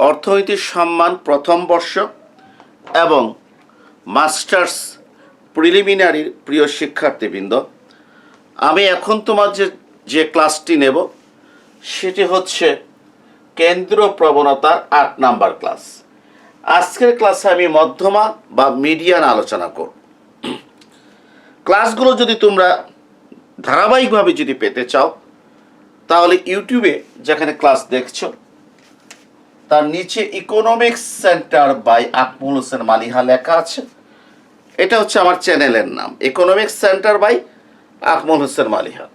অর্থনীতি সম্মান প্রথম বর্ষ এবং মাস্টার্স প্রিলিমিনারির প্রিয় শিক্ষার্থীবৃন্দ, আমি এখন তোমার যে ক্লাসটি নেব সেটি হচ্ছে কেন্দ্র প্রবণতার 8 নাম্বার ক্লাস। আজকের ক্লাসে আমি মধ্যমা বা মিডিয়ান আলোচনা করব। ক্লাসগুলো যদি তোমরা ধারাবাহিকভাবে যদি পেতে চাও তাহলে ইউটিউবে যেখানে ক্লাস দেখছো তার নিচে economics centre by Akmal Hossain Maliha লেখা আছে। এটা হচ্ছে আমার চ্যানেলের নাম, economics centre by Akmal Hossain Maliha.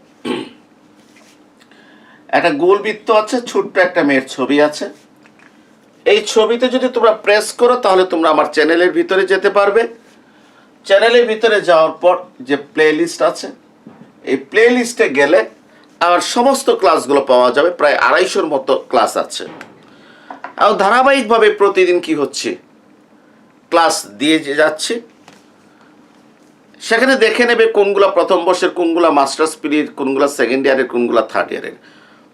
একটা গোল বৃত্ত আছে, ছোট্ট একটা মেয়ের ছবি আছে। এই ছবিতে যদি তোমরা প্রেস করো তাহলে তোমরা আমার চ্যানেলের ভিতরে যেতে পারবে। চ্যানেলের ভিতরে যাওয়ার পর যে প্লে লিস্ট আছে, এই প্লে লিস্টে গেলে আমার সমস্ত ক্লাসগুলো পাওয়া যাবে। প্রায় 250-র মতো ক্লাস আছে। আর ধারাবাহিকভাবে প্রতিদিন কি হচ্ছে ক্লাস দিয়ে যাচ্ছি। সেখানে দেখে নেবে কোনগুলা প্রথম বর্ষের, কোনগুলা মাস্টার্স পিরিয়ড, কোনগুলা সেকেন্ড ইয়ারের, কোনগুলা থার্ড ইয়ারের।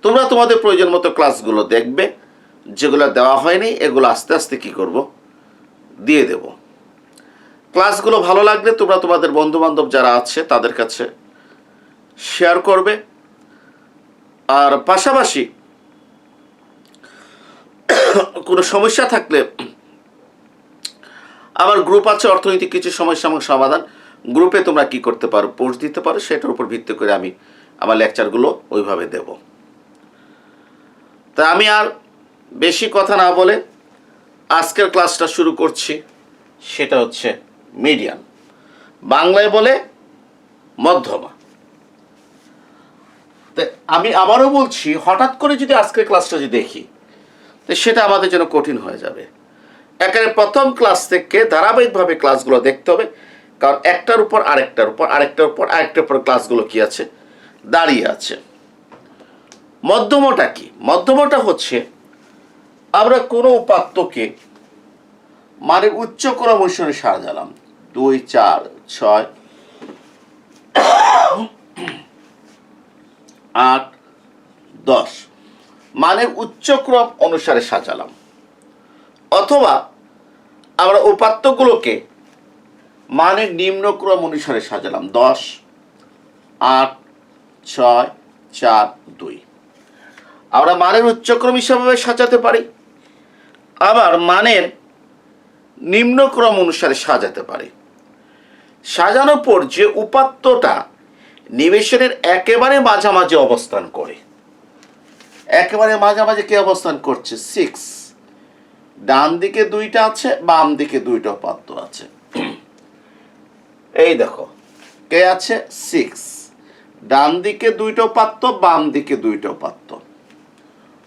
তোমরা তোমাদের প্রয়োজন মতো ক্লাসগুলো দেখবে। যেগুলো দেওয়া হয়নি এগুলো আস্তে আস্তে কি করব, দিয়ে দেব। ক্লাসগুলো ভালো লাগলে তোমরা তোমাদের বন্ধু বান্ধব যারা আছে তাদের কাছে শেয়ার করবে। আর পাশাপাশি কোনো সমস্যা থাকলে আমার গ্রুপ আছে অর্থনৈতিক কিছু সমস্যা এবং সমাধান, গ্রুপে তোমরা কি করতে পারো, পোস্ট দিতে পারো। সেটার উপর ভিত্তি করে আমি আমার লেকচারগুলো ওইভাবে দেব। তা আমি আর বেশি কথা না বলে আজকের ক্লাসটা শুরু করছি। সেটা হচ্ছে মিডিয়ান, বাংলায় বলে মধ্যমা। তো আমি আবারও বলছি, হঠাৎ করে যদি আজকের ক্লাসটা যদি দেখি তো সেটা আমাদের জন্য কঠিন হয়ে যাবে। একেবারে প্রথম ক্লাস থেকে ধারাবাহিকভাবে ক্লাসগুলো দেখতে হবে, কারণ একটার উপর আরেকটার উপর আরেকটার উপর আরেকটার উপর ক্লাসগুলো কি আছে, দাঁড়িয়ে আছে। মধ্যমটা কি? মধ্যমটা হচ্ছে আমরা কোনো উপাত্তকে মানের উচ্চক্রম অনুসারে সাজালাম। 2, 4, 6, 8, 10 মানের উচ্চক্রম অনুসারে সাজালাম। অথবা আমরা উপাত্তগুলোকে মানের নিম্নক্রম অনুসারে সাজালাম। 10, 8, 6, 4, 2 আমরা মানের উচ্চক্রম হিসাবে সাজাতে পারি, আবার মানের নিম্নক্রম অনুসারে সাজাতে পারি। সাজানোর পর যে উপাত্তটা নিবেশনের একেবারে মাঝামাঝি অবস্থান করে, একেবারে মাঝামাঝি কে অবস্থান করছে, 6, ডান দিকে 2টা আছে, বাম দিকে 2টা উপাত্ত আছে। এই দেখো কে আছে, 6, ডান দিকে 2টা উপাত্ত, বাম দিকে 2টা উপাত্ত।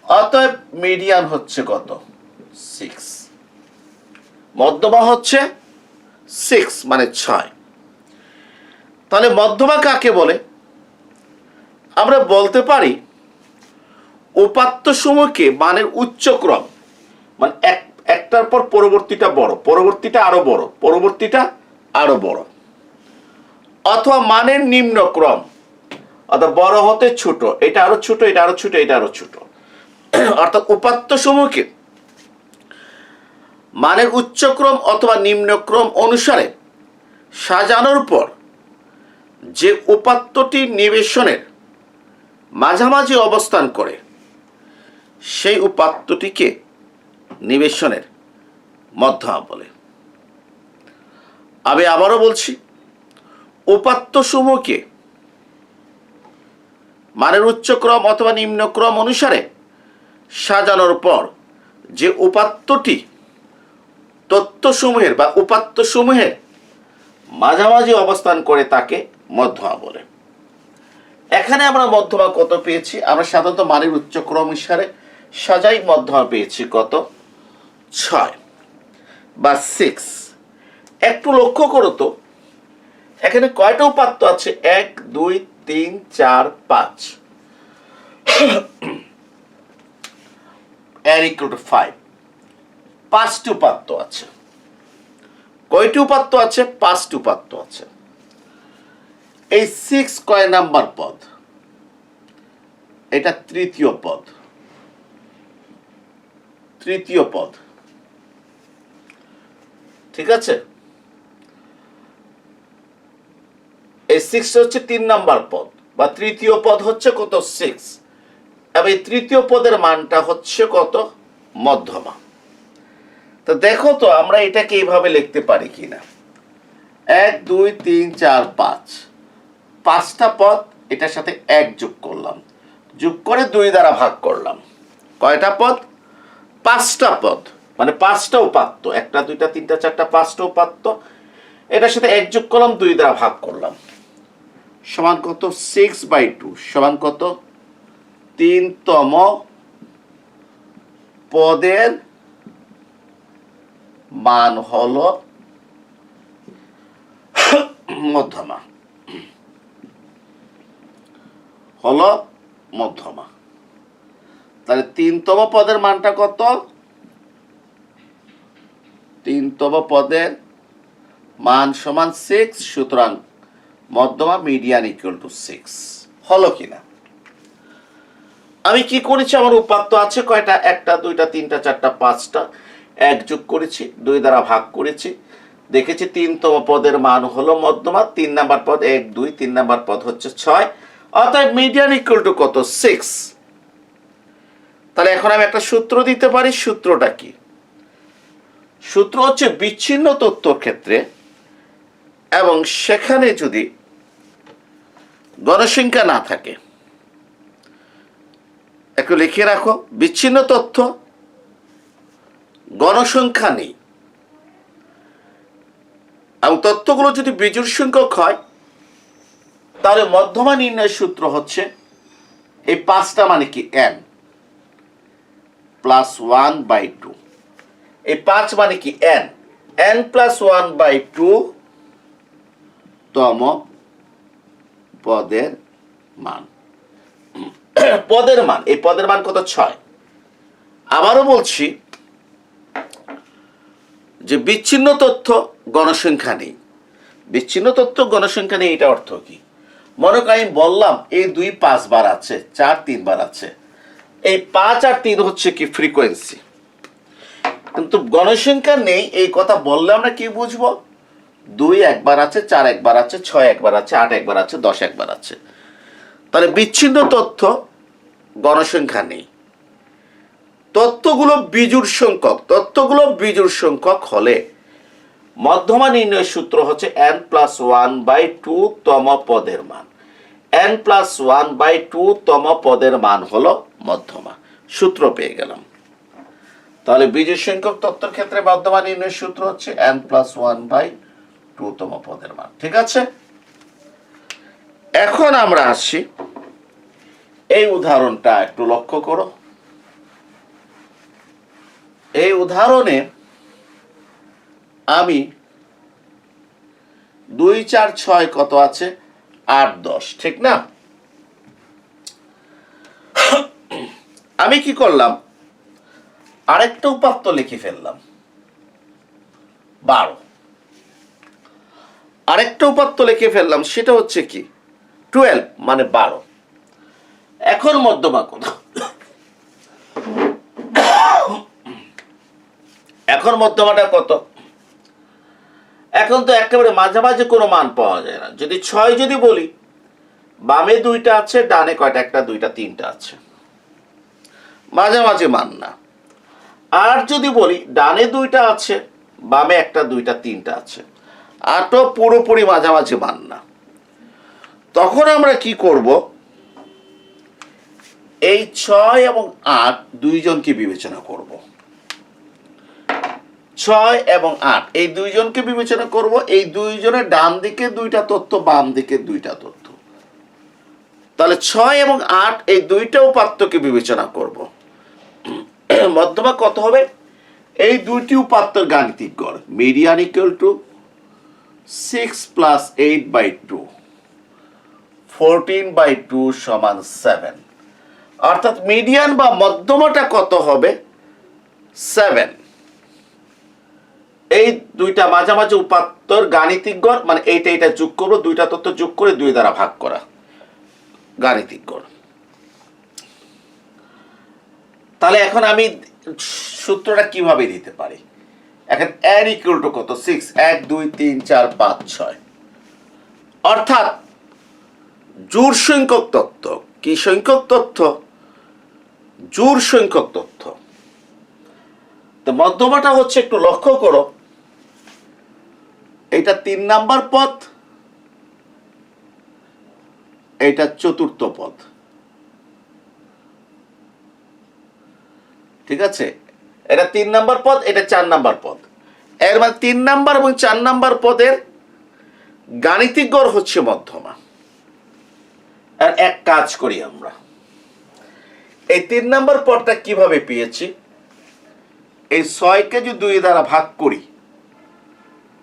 অতএব মিডিয়ান হচ্ছে কত, 6। মধ্যমা হচ্ছে 6 মানে 6। তাহলে মধ্যমা কাকে বলে? আমরা বলতে পারি উপাত্ত সমূহকে মানের উচ্চক্রম, মানে একটার পর পরবর্তীটা বড়, পরবর্তীটা আরো বড়, পরবর্তীটা আরো বড়। অথবা মানের নিম্নক্রম, অর্থাৎ বড় হতে ছোট, এটা আরো ছোট, এটা আরো ছোট, এটা আরো ছোট। অর্থাৎ উপাত্ত সমূহকে মানের উচ্চক্রম অথবা নিম্নক্রম অনুসারে সাজানোর পর যে উপাত্তটি নিবেশনের মাঝামাঝি অবস্থান করে সেই উপাত্তটিকে নিবেশনের মধ্যমা বলে। আমি আবারও বলছি, উপাত্ত সমূহকে মানের উচ্চক্রম অথবা নিম্নক্রম অনুসারে সাজানোর পর যে উপাত্তটি তথ্যসমূহের বা উপাত্তসমূহের মাঝামাঝি অবস্থান করে তাকে মধ্যমা বলে। এখানে আমরা মধ্যমা কত পেয়েছি? আমরা সাধারণত মানের উচ্চক্রম অনুসারে সাজাই, মধ্যমা পেয়েছি কত, 6 বা 6। একটু লক্ষ্য করো তো এখানে কয়টা উপাত্ত আছে, 1, 2, 3, 4, 5, n = 5, 5টি উপাত্ত আছে। কয়টি উপাত্ত আছে? 5টি উপাত্ত আছে। এই 6 কয় নাম্বার পদ? এটা তৃতীয় পদ। তৃতীয় পদ, ঠিক আছে? এই 6 হচ্ছে 3 নাম্বার পদ বা তৃতীয় পদ হচ্ছে কত 6, এবং এই তৃতীয় পদের মানটা হচ্ছে কত মধ্যমা। তো দেখো তো আমরা এটাকে এইভাবে লিখতে পারি কিনা। 1 2 3 4 5, 5টা পদ, এটার সাথে 1 যোগ করলাম, যোগ করে 2 দ্বারা ভাগ করলাম। কয়টা পদ? 5টা পদ, মানে 5টা উপাত্ত, 1 2 3 4 5টা উপাত্ত, এটার সাথে 1 যোগ করলাম, 2 দ্বারা ভাগ করলাম, সমান কত 6/2, সমান কত 3তম পদের মান হলো মধ্যমা, হলো মধ্যমা। তাহলে 3তম পদের মানটা কত? 3তম পদের মান সমান 6, সুতরাং মধ্যমা মিডিয়ান ইকুয়াল টু 6। হলো কিনা? আমি কি করেছি, আমার উপাত্ত আছে কয়টা? 1 2 3 4 5টা, 1 যোগ করেছি, 2 দ্বারা ভাগ করেছি, দেখেছি 3তম পদের মান হলো মধ্যমা। 3 নাম্বার পদ 1 2, 3 নাম্বার পদ হচ্ছে 6, অর্থাৎ মিডিয়ান ইকুয়াল টু কত 6। তাহলে এখন আমি একটা সূত্র দিতে পারি। সূত্রটা কি? সূত্র হচ্ছে বিচ্ছিন্ন তথ্যর ক্ষেত্রে এবং সেখানে যদি গণসংখ্যা না থাকে, একটু লিখে রাখো, বিচ্ছিন্ন তথ্য, গণসংখ্যা নেই, এবং তথ্যগুলো যদি বিজোড় সংখ্যক হয়, তাহলে মধ্যমা নির্ণয়ের সূত্র হচ্ছে এই 5টা মানে কি n প্লাস 1/2, এই 5 মানে কি n প্লাস 1/2 তম পদের মান। পদের মান, এই পদের মান কত 6। আবারও বলছি যে বিচ্ছিন্ন তথ্য গণসংখ্যা নেই, বিচ্ছিন্ন তথ্য গণসংখ্যা নেই, এটা অর্থ কি? মনে করি আমি বললাম এই 2 5 বার আছে, 4 3 বার আছে, এই 5 আর 3 হচ্ছে কি ফ্রিকোয়েন্সি, কিন্তু গণসংখ্যা নেই এই কথা বললে আমরা কি বুঝবো? 2 একবার আছে, 4 একবার আছে, 6 একবার আছে, 8 একবার আছে, 10 একবার আছে। তাহলে বিচ্ছিন্ন তথ্য গণসংখ্যা নেই, তথ্যগুলো বিজোড় সংখ্যক, তথ্যগুলো বিজোড় সংখ্যক হলে মধ্যমা নির্ণয়ের সূত্র হচ্ছে n প্লাস 1/2 তম পদের মান। n প্লাস 1/2 তম পদের মান হলো মধ্যমা। সূত্র পেয়ে গেলাম। তাহলে বিজোড় সংখ্যক তথ্যের ক্ষেত্রে মধ্যমা নির্ণয়ের সূত্র হচ্ছে n প্লাস 1/2 তম পদের মান। ঠিক আছে? এখন আমরা আসছি, এই উদাহরণটা একটু লক্ষ্য করো। এই উদাহরণে আমি 2 4 6 কত আছে? 8 10, ঠিক না? আমি কি করলাম, আরেকটা উপাত্ত লিখে ফেললাম 12, আরেকটা উপাত্ত লিখে ফেললাম, সেটা হচ্ছে কি 12 মানে 12। এখন মধ্যমা কত? এখন মধ্যমাটা কত? এখন তো একেবারে মাঝামাঝি কোনো মান পাওয়া যায় না। যদি 6 যদি বলি, বামে 2টা আছে, ডানে কয়টা? 1 2 3টা আছে, মাঝামাঝি মান না। আর যদি বলি ডানে 2টা আছে, বামে 1 2 3টা আছে, আটও পুরোপুরি মাঝামাঝি মান না। তখন আমরা কি করব? এই 6 এবং 8 দুইজনকে বিবেচনা করব। 6 এবং 8 এই দুইজনকে বিবেচনা করব। এই দুইজনের ডান দিকে 2টা তথ্য, বাম দিকে 2টা তথ্য। তাহলে 6 এবং 8 এই 2টা উপাত্তকে বিবেচনা করব। মধ্যমা কত হবে? এই 2টি উপাত্তের গাণিতিক গড়, মিডিয়ান ইকুয়াল টু 6 প্লাস 8/2, 14/2 সমান 7। অর্থাৎ মিডিয়ান বা মধ্যমাটা কত হবে? 7। এই 2টা মাঝামাঝি উপাত্তর গাণিতিক গড়, মানে এইটা যোগ করব, 2টা তথ্য যোগ করে 2 দ্বারা ভাগ করা, গাণিতিক গড়। তাহলে এখন আমি সূত্রটা কিভাবে দিতে পারি? এখন n ইকুয়াল টু কত? 6, 1 2 3 4 5 6, অর্থাৎ জোড় সংখ্যক তথ্য। কি সংখ্যক তথ্য? জোড় সংখ্যক তথ্য। তো মধ্যমাটা হচ্ছে, একটু লক্ষ্য করো, এটা 3 নাম্বার পদ, এটা চতুর্থ পদ, ঠিক আছে? এটা 3 নাম্বার পদ, এটা 4 নাম্বার পদ। এর মানে 3 নাম্বার এবং 4 নাম্বার পদের গাণিতিক গড় হচ্ছে মধ্যমা। আর এক কাজ করি আমরা, এই 3 নাম্বার পদটা কিভাবে পেয়েছি? এই 6কে যদি 2 দ্বারা ভাগ করি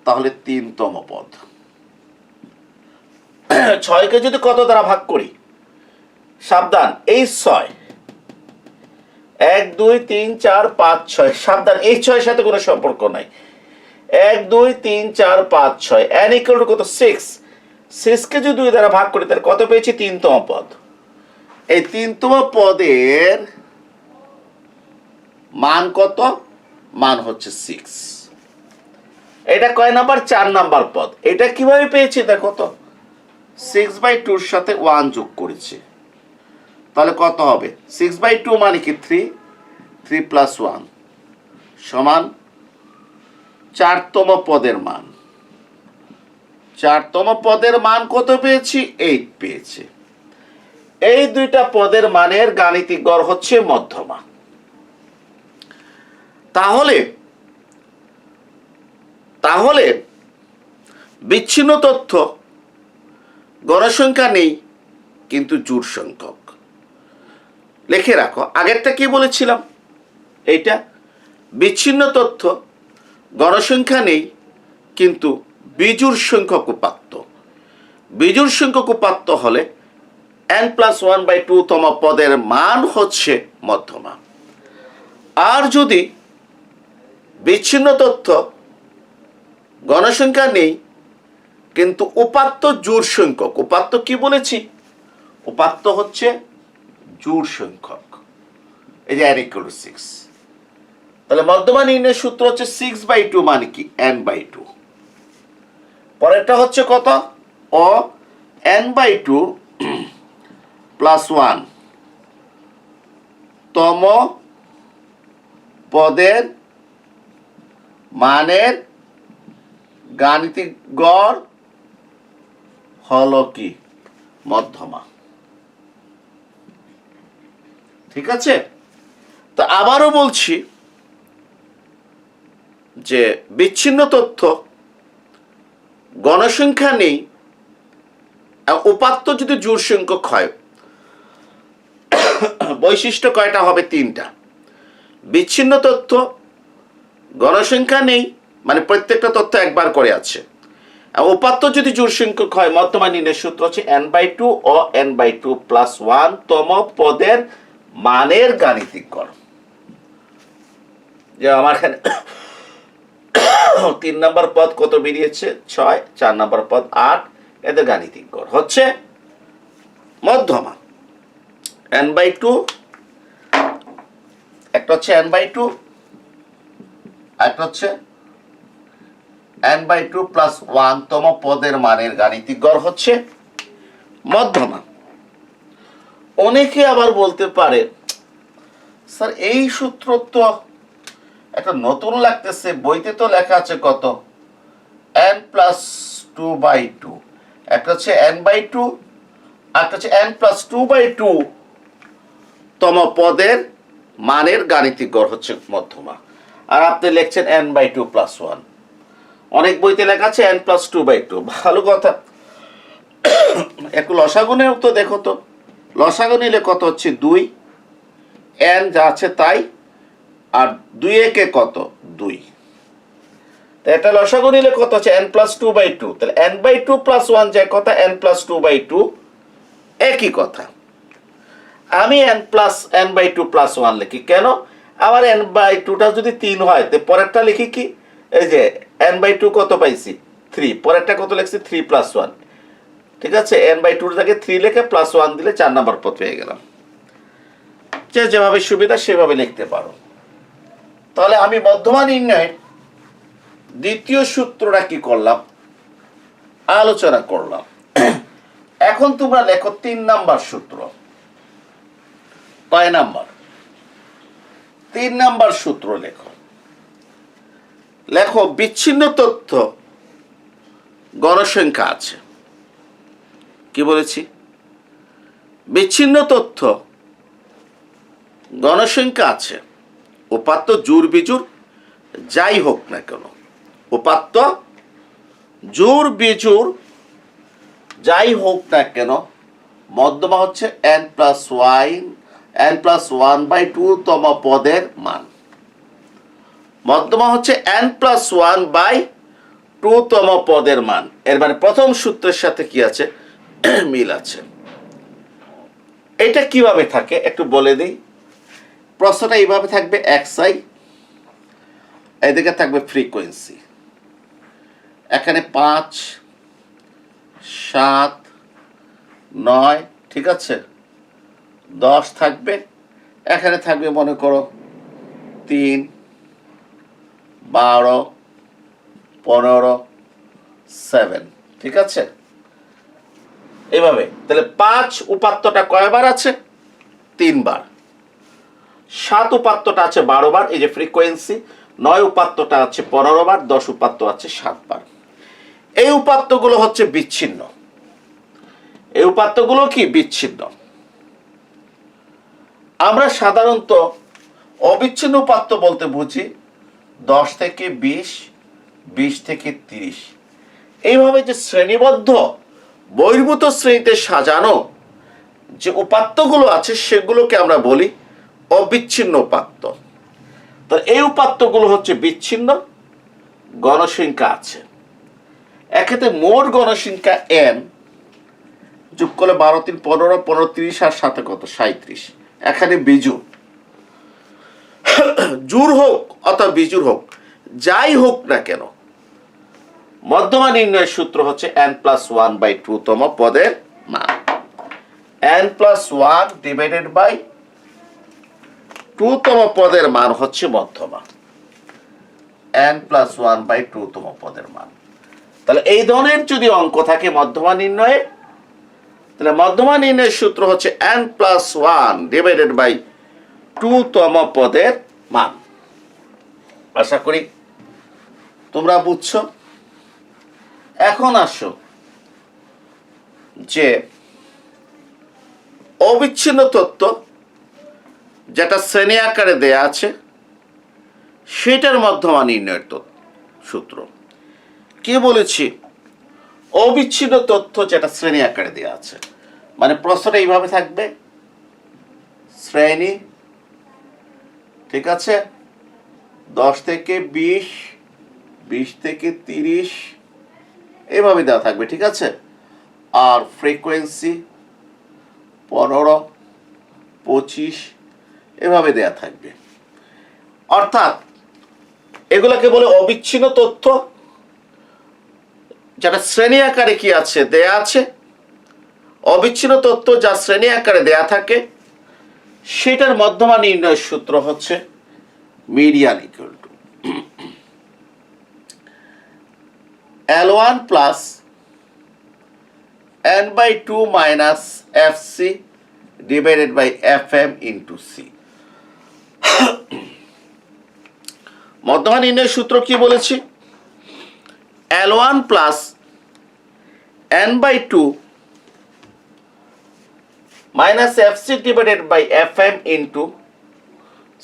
তাহলে 3তম পদ। 6কে যদি কত দ্বারা ভাগ করি? সাবধান, এই 6 1 2 3 4 5 6, সাবধান, এই 6 সাথে কোনো সম্পর্ক নাই। 1 2 3 4 5 6, n ইকুয়াল টু কত? 6। 6কে যদি 2 দ্বারা ভাগ করি তাহলে কত পেয়েছি? 3তম পদ। এই 3তম পদের মান কত? মান হচ্ছে 6। এটা কয় নাম্বার? 4 নাম্বার পদ। এটা কিভাবে পেয়েছি দেখো তো, 6/2 এর সাথে 1 যোগ করেছি, তাহলে কত হবে? 6/2 মানে কি 3, 3 + 1 সমান 4তম পদের মান। 4তম পদের মান কত পেয়েছি? 8 পেয়েছি। এই দুইটা পদের মানের গাণিতিক গড় হচ্ছে মধ্যমা। তাহলে বিচ্ছিন্ন তথ্য, গণসংখ্যা নেই কিন্তু জোড় সংখ্যক। লিখে রাখো, আগেরটা কি বলেছিলাম? এইটা বিচ্ছিন্ন তথ্য, গণসংখ্যা নেই কিন্তু বিজোড় সংখ্যক উপাত্ত। বিজোড় সংখ্যক উপাত্ত হলে n+1/2 তম পদের মান হচ্ছে মধ্যমা। আর যদি বিচ্ছিন্ন তথ্য, গণসংখ্যা নেই কিন্তু উপাত্ত জোড় সংখ্যক, উপাত্ত কি বলেছি? উপাত্ত হচ্ছে জোড় সংখ্যক। এই যে n = 6, তাহলে মধ্যমা নির্ণয়ের সূত্র হচ্ছে 6/2 মানে কি? n/2। পরেরটা হচ্ছে কত? ও n/2 + 1 তম পদের মানের গাণিতিক গড় হলো কি? মধ্যমা। ঠিক আছে? তো আবারও বলছি যে বিচ্ছিন্ন তথ্য, গণসংখ্যা নেই, উপাত্ত যদি জোড় সংখ্যক হয়, বৈশিষ্ট্য কয়টা হবে? 3টা। বিচ্ছিন্ন তথ্য, গণসংখ্যা নেই মানে প্রত্যেকটা তথ্য একবার করে আছে, উপাত্ত যদি জোড় সংখ্যক হয়, মধ্যমা নির্ণয়ের সূত্র হচ্ছে n/2 ও n/2 + 1 তম পদের মানের গাণিতিক গড়। যে আমার এখানে 3 নাম্বার পদ কত বেরিয়েছে? 6, 4 নাম্বার পদ 8, এদের গাণিতিক গড় হচ্ছে মধ্যমা। n/2, একটা হচ্ছে n/2, একটা হচ্ছে n/2 + 1 তম পদের মানের গাণিতিক গড় হচ্ছে মধ্যমা। অনেকে আবার বলতে পারে, স্যার এই সূত্র তো একটা নতুন লাগতেছে, বইতে তো লেখা আছে কত? n+2/2। একটা হচ্ছে n/2, একটা হচ্ছে n+2/2 তম পদের মানের গাণিতিক গড় হচ্ছে মধ্যমা। আর আপনি লিখছেন n/2 + 1। অনেক বইতে লেখা আছে n+2/2। ভালো কথা, একটু লসাগু নেও তো, দেখো তো লসাগু নিলে কত হচ্ছে? 2, n যা আছে তাই, আর 2 একে কত? 2। তো এটা লসাগু নিলে কত হচ্ছে? n+2/2। তাহলে n/2 + 1 যে কথা, n+2/2 একই কথা। আমি n/2 + 1 লিখি কেন? আমার n/2টা যদি 3 হয়, তো পরেরটা লিখি কি? এই যে n/2 কত পাইছি? 3। পরেরটা কত লিখছি? 3 + 1। ঠিক আছে, n/2 এর জায়গায় 3 লিখে +1 দিলে 4 নাম্বার পদ পেয়ে গেলাম। যেভাবে সুবিধা সেভাবে লিখতে পারো। তাহলে আমি মধ্যমা নির্ণয়ের দ্বিতীয় সূত্রটা কি করলাম, আলোচনা করলাম। এখন তোমরা লেখো 3 নাম্বার সূত্র। কয় নাম্বার? 3 নাম্বার সূত্র লেখো। লেখো বিচ্ছিন্ন তথ্য গণসংখ্যা আছে। কি বলেছি? বিচ্ছিন্ন তথ্য গণসংখ্যা আছে। উপাত্ত জোড় বিজোড় যাই হোক না কেন, উপাত্ত জোড় বিজোড় যাই হোক না কেন, মধ্যমা হচ্ছে n+1/2 তম পদের মান। মধ্যমা হচ্ছে n+1/2 তম পদের মান। এর মানে প্রথম সূত্রের সাথে কি আছে? মিল আছে। এটা কিভাবে থাকে একটু বলে দিই। প্রশ্নটা এইভাবে থাকবে, xi, এদিকে থাকবে ফ্রিকোয়েন্সি, এখানে 5, 7, 9, ঠিক আছে, 10 থাকবে, এখানে থাকবে মনে করো 3, 12, 15, 7, ঠিক আছে। এভাবে তাহলে 5 উপাত্তটা কয়বার আছে? 3 বার। 7 উপাত্তটা আছে 12 বার, এই যে ফ্রিকোয়েন্সি। 9 উপাত্তটা আছে 15 বার, 10 উপাত্ত আছে 7 বার। এই উপাত্তগুলো হচ্ছে বিচ্ছিন্ন। এই উপাত্তগুলো কি? বিচ্ছিন্ন। আমরা সাধারণত অবিচ্ছিন্ন উপাত্ত বলতে বুঝি 10 থেকে 20, 20 থেকে 30। এইভাবে যে শ্রেণীবদ্ধ বহির্ভূত শ্রেণীতে সাজানো যে উপাত্তগুলো আছে সেগুলোকে আমরা বলি অবিচ্ছিন্ন উপাত্ত। তো এই উপাত্তগুলো হচ্ছে বিচ্ছিন্ন, গণসংখ্যা আছে। এক্ষেত্রে মোট গণসংখ্যা n, যোগ করলে 12, 3, 15, 15, 30 আর সাথে কত? 37। এখানে বিজোড়, জোড় হোক অথবা বিজোড় হোক, যাই হোক না কেন, মধ্যমা নির্ণয়ের সূত্র হচ্ছে n+1/2 তম পদের মান। n+1/2 তম পদের মান হচ্ছে মধ্যমা। n+1/2 তম পদের মান। তাহলে এই ধরনের যদি অঙ্ক থাকে মধ্যমা নির্ণয়ে, তাহলে মধ্যমা নির্ণয়ের সূত্র হচ্ছে n+1/2 তম পদের মান। আশা করি তোমরা বুঝছো। এখন আসো যে অবিচ্ছিন্ন তথ্য যেটা শ্রেণী আকারে দেয়া আছে সেটার মধ্যমা নির্ণয়ের সূত্র। কি বলেছি? অবিচ্ছিন্ন তথ্য যেটা শ্রেণী আকারে দেয়া আছে, মানে প্রশ্নটা এইভাবে থাকবে, শ্রেণী, ঠিক আছে, 10 থেকে 20, 20 থেকে 30 এভাবে দেওয়া থাকবে, ঠিক আছে। আর ফ্রিকোয়েন্সি 15, 25 এভাবে দেয়া থাকবে। অর্থাৎ এগুলোকে বলে অবিচ্ছিন্ন তথ্য, যেটা শ্রেণী আকারে কি আছে? দেয়া আছে। অবিচ্ছিন্ন তথ্য যা শ্রেণী আকারে দেয়া থাকে সেটার মধ্যমা নির্ণয়ের সূত্র হচ্ছে median equal to L1 plus n/2 minus fc divided by fm into c। মধ্যমা নির্ণয়ের সূত্র কি বলেছি? L1 plus n/2 minus fc divided by fm into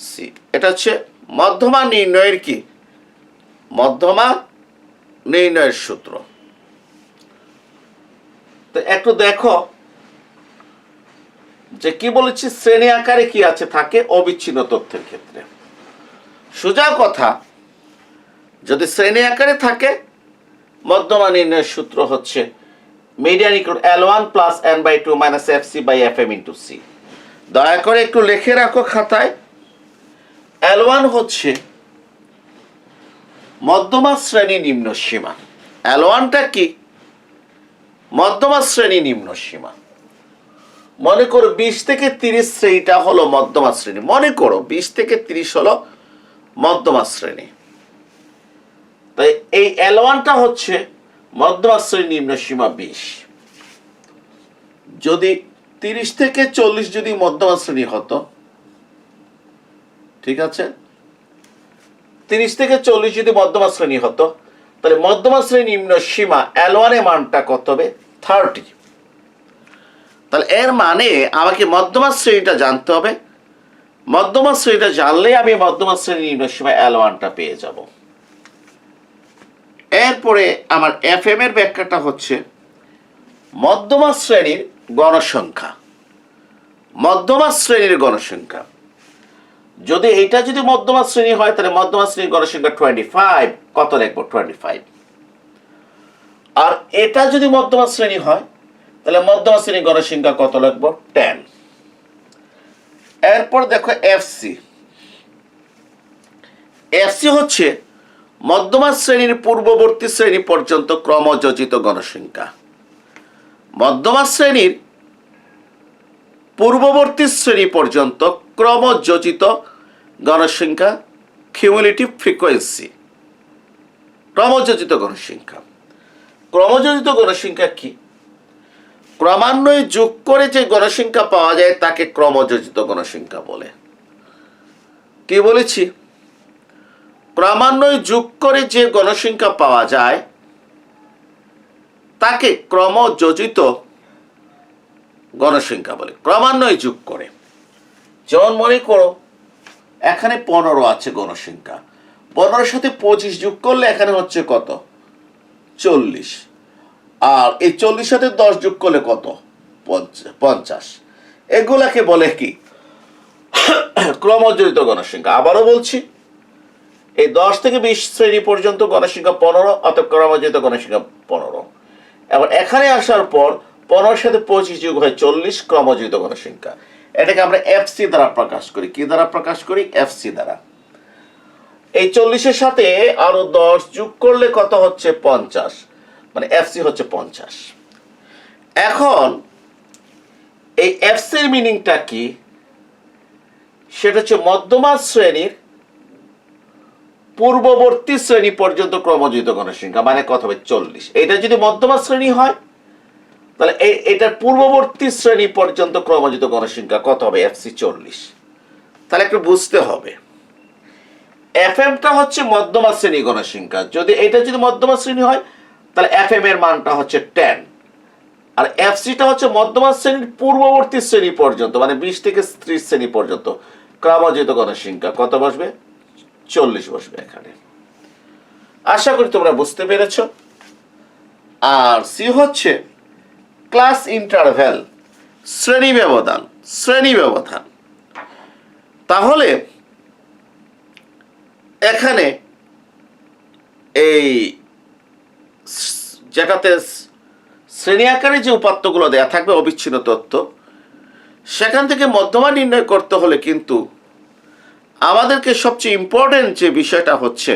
c। এটা হচ্ছে মধ্যমা নির্ণয়ের কি? মধ্যমা নির্ণয়ের সূত্র। তো একটু দেখো যে কি বলেছি, শ্রেণী আকারে কি আছে থাকে অবিচ্ছিন্ন তথ্যের ক্ষেত্রে। সোজা কথা, যদি শ্রেণী আকারে থাকে মধ্যমা নির্ণয়ের সূত্র হচ্ছে median equal L1 plus n/2 minus fc by fm into c। দয়া করে একটু লিখে রাখো খাতায়। L1 হচ্ছে মধ্যমা শ্রেণী নিম্ন সীমা। L1টা কি? মধ্যমা শ্রেণী নিম্ন সীমা। মনে করো 20 থেকে 30 শ্রেণীটা হলো মধ্যমা শ্রেণী। মনে করো 20 থেকে 30 হলো মধ্যমা শ্রেণী। তাই এই L1টা হচ্ছে মধ্যমা শ্রেণী নিম্ন সীমা 20। যদি 30 থেকে 40 যদি মধ্যমা শ্রেণী হতো, ঠিক আছে, 30 থেকে 40 যদি মধ্যমা শ্রেণী হতো, তাহলে মধ্যমা শ্রেণী নিম্ন সীমা L1 এর মানটা কত হবে? 30। তাহলে এর মানে আমাকে মধ্যমা শ্রেণীটা জানতে হবে। মধ্যমা শ্রেণীটা জানলে আমি মধ্যমা শ্রেণী নিম্ন সীমা L1টা পেয়ে যাব। এরপরে আমার FM এর ব্যাখ্যাটা হচ্ছে মধ্যমা শ্রেণীর গণসংখ্যা। মধ্যমা শ্রেণীর গণসংখ্যা যদি এটা যদি মধ্যমা শ্রেণী হয়, তাহলে মধ্যমা শ্রেণীর গণসংখ্যা 25। কত লিখবো? 25। আর এটা যদি মধ্যমা শ্রেণী হয়, তাহলে মধ্যমা শ্রেণীর গণসংখ্যা কত লিখবো? 10। এরপর দেখো এফসি। এফসি হচ্ছে মধ্যমা শ্রেণীর পূর্ববর্তী শ্রেণী পর্যন্ত ক্রমযোজিত গণসংখ্যা। মধ্যমা শ্রেণীর পূর্ববর্তী শ্রেণী পর্যন্ত ক্রমযোজিত গণসংখ্যা, কিউমুলেটিভ ফ্রিকোয়েন্সি। ক্রমযোজিত গণসংখ্যা। ক্রমযোজিত গণসংখ্যা কি? ক্রমান্বয়ে যোগ করে যে গণসংখ্যা পাওয়া যায় তাকে ক্রমযোজিত গণসংখ্যা বলে। কি বলেছি? ক্রমান্বয়ে যোগ করে যে গণসংখ্যা পাওয়া যায় তাকে ক্রমযোজিত গণসংখ্যা বলে। ক্রমান্বয়ে যোগ করে, যেমন মনে করো এখানে 15 আছে গণসংখ্যা, 15-র সাথে 25 যোগ করলে এখানে হচ্ছে কত? 40। আর এই 40 সাথে 10 যোগ করলে কত? 50। এগুলাকে বলে কি? ক্রমযোজিত গণসংখ্যা। আবারও বলছি, এই 10 থেকে 20 শ্রেণী পর্যন্ত গণসংখ্যা 15, অর্থাৎ ক্রমযোজিত গণসংখ্যা 15। এবার এখানে আসার পর 15-র সাথে 25 যোগ হয় 40, ক্রমযোজিত গণসংখ্যা। এটাকে আমরা এফসি দ্বারা প্রকাশ করি। কি দ্বারা প্রকাশ করি? এফসি দ্বারা। এই 40-এর সাথে আরো 10 যোগ করলে কত হচ্ছে? 50, মানে এফসি হচ্ছে 50। এখন এই এফসির মিনিংটা কি? সেটা হচ্ছে মধ্যমা শ্রেণীর পূর্ববর্তী শ্রেণী পর্যন্ত ক্রমযোজিত গণসংখ্যা, মানে কত হবে? 40। এটা যদি মধ্যমা শ্রেণী হয়, তাহলে এটার পূর্ববর্তী শ্রেণী পর্যন্ত ক্রমযোজিত গণসংখ্যা কত হবে? এফসি 40। তাহলে একটু বুঝতে হবে, এফএমটা হচ্ছে মধ্যমা শ্রেণী গণসংখ্যা। যদি এটা যদি মধ্যমা শ্রেণী হয়, তাহলে এফএম এর মানটা হচ্ছে 10। আর এফসিটা হচ্ছে মধ্যমা শ্রেণীর পূর্ববর্তী শ্রেণী পর্যন্ত, মানে 20 থেকে 30 শ্রেণী পর্যন্ত ক্রমযোজিত গণসংখ্যা কত বসবে? 40 বসবে এখানে। আশা করি তোমরা বুঝতে পেরেছ। আর সি হচ্ছে ক্লাস ইন্টারভ্যাল, শ্রেণী ব্যবধান। শ্রেণী ব্যবধান তাহলে এখানে এই যেটাতে শ্রেণী আকারে যে উপাত্তগুলো দেয়া থাকবে, অবিচ্ছিন্ন তথ্য, সেখান থেকে মধ্যমা নির্ণয় করতে হলে কিন্তু আমাদেরকে সবচেয়ে ইম্পর্টেন্ট যে বিষয়টা হচ্ছে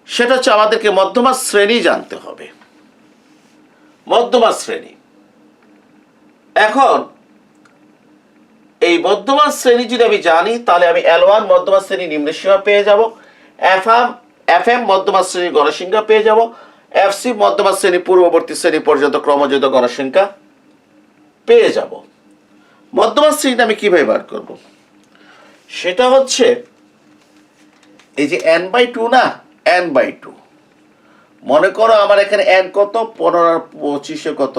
সেটা হচ্ছে আমাদেরকে মধ্যমা শ্রেণী জানতে হবে। মধ্যমা শ্রেণী। এখন এই মধ্যমা শ্রেণী যদি আমি জানি, তাহলে আমি L1 মধ্যমা শ্রেণী নিম্ন সীমা পেয়ে যাব, FM মধ্যমা শ্রেণীর গণসংখ্যা পেয়ে যাব, FC মধ্যমা শ্রেণী পূর্ববর্তী শ্রেণী পর্যন্ত ক্রমযোজিত গণসংখ্যা পেয়ে যাব। মধ্যমা শ্রেণীটা আমি কিভাবে বার করব? সেটা হচ্ছে এই যে n/2 না, n/2। মনে করো আমার এখানে n কত? 15 আর 25 কত?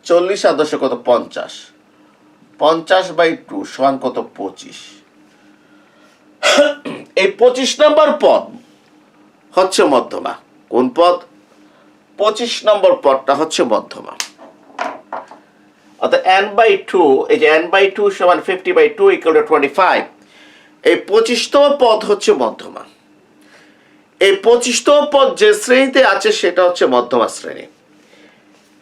40 আর 10 কত? 50। 50/2 সমান কত? 25। এই 25 নম্বর পদ হচ্ছে মধ্যমা। কোন পদ? 25 নম্বর পদটা হচ্ছে মধ্যমা। অর্থাৎ n/2, এই যে n/2 সমান 50/2 = 25। এই 25তম পদ হচ্ছে মধ্যমা। এই 25তম পদ যে শ্রেণীতে আছে সেটা হচ্ছে মধ্যমা শ্রেণী।